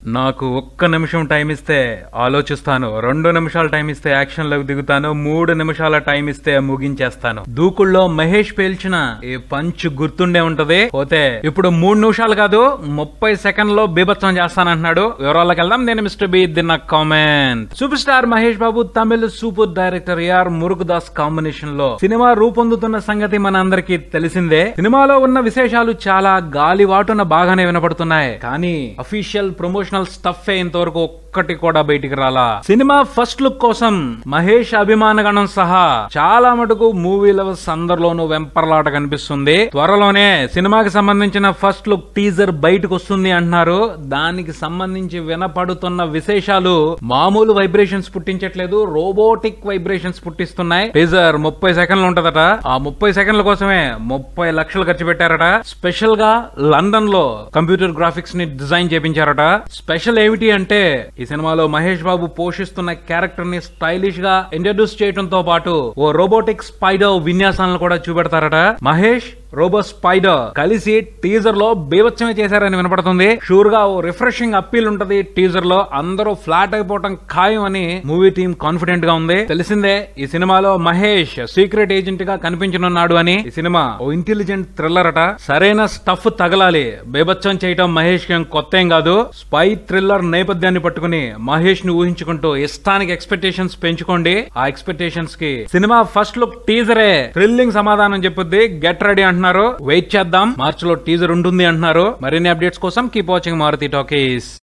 నాకు ఒక్క నిమిషం టైం ఇస్తే ఆలోచిస్తాను, 2 నిమిషాల టైం ఇస్తే యాక్షన్ లోకి దిగుతాను, 3 నిమిషాల టైం ఇస్తే ముగించేస్తాను. దూకుల్లో మహేష్ పేల్చిన ఈ పంచ్ గుర్తుండే ఉంటది. పోతే ఇప్పుడు 3 నిమిషాలు కాదు 30 సెకండ్లో బీభత్సం చేస్తానంటున్నాడు. వివరాలకు వెళ్దాం. నేను మిస్టర్ బి దిన్న comment. Super star Mahesh Babu Tamil super director AR Murugadoss combination లో సినిమా రూపొందుతున్న సంగతి మన అందరికీ తెలిసిందే. సినిమాలో ఉన్న విశేషాలు చాలా గాలివాటున బాగానే వినపడుతున్నాయి, కానీ అఫీషియల్ ప్రమోషన్ స్టఫ్ ఇంతవరకు ఒక్కటి కూడా బయటికి రాలా. సినిమా ఫస్ట్ లుక్ కోసం మహేష్ అభిమానగణం సహా చాలా మటుకు మూవీ లవర్స్ అందరిలోనూ వెంపర్లాట కనిపిస్తుంది. త్వరలోనే సినిమాకి సంబంధించిన ఫస్ట్ లుక్ టీజర్ బయటకు వస్తుంది అంటున్నారు. దానికి సంబంధించి వినపడుతున్న విశేషాలు మామూలు వైబ్రేషన్స్ పుట్టించట్లేదు, రోబోటిక్ వైబ్రేషన్స్ పుట్టిస్తున్నాయి. టీజర్ 30 సెకండ్లు ఉంటదట. ఆ 30 సెకండ్ల కోసమే 30 లక్షలు ఖర్చు పెట్టారట. స్పెషల్ గా లండన్ లో కంప్యూటర్ గ్రాఫిక్స్ ని డిజైన్ చేపించారట. స్పెషల్ ఏమిటి అంటే ఈ సినిమాలో మహేష్ బాబు పోషిస్తున్న క్యారెక్టర్ ని స్టైలిష్ గా ఇంట్రడ్యూస్ చేయడంతో పాటు ఓ రోబోటిక్ స్పైడర్ విన్యాసాలను కూడా చూపెడతారట. మహేష్ రోబో స్పైడర్ కలిసి టీజర్ లో బీభత్సమే చేశారని వినపడుతుంది. షూర్ గా ఓ రిఫ్రెషింగ్ అప్పీల్ ఉంటది టీజర్ లో. అందరూ ఫ్లాట్ అయిపోవటం ఖాయం అని మూవీ టీం కాన్ఫిడెంట్ గా ఉంది. తెలిసిందే ఈ సినిమాలో మహేష్ సీక్రెట్ ఏజెంట్ గా కనిపించనున్నాడు అని. ఈ సినిమా ఓ ఇంటెలిజెంట్ థ్రిల్లర్ అట. సరైన స్టఫ్ తగలాలి. బీభత్సం చేయటం మహేష్ కి కొత్త ఏం కాదు. స్పై థ్రిల్లర్ నేపథ్యాన్ని పట్టుకుని మహేష్ ని ఊహించుకుంటూ ఇష్టానికి ఎక్స్పెక్టేషన్స్ పెంచుకోండి. ఆ ఎక్స్పెక్టేషన్స్ కి సినిమా ఫస్ట్ లుక్ టీజరే థ్రిల్లింగ్ సమాధానం చెప్పుద్ది. గెట్ రెడీ అంటున్నారు. వెయిట్ చేద్దాం. మార్చ్ లో టీజర్ ఉంటుంది అంటున్నారు. మరిన్ని అప్డేట్స్ కోసం కీప్ వాచింగ్ మారుతి టాకీస్.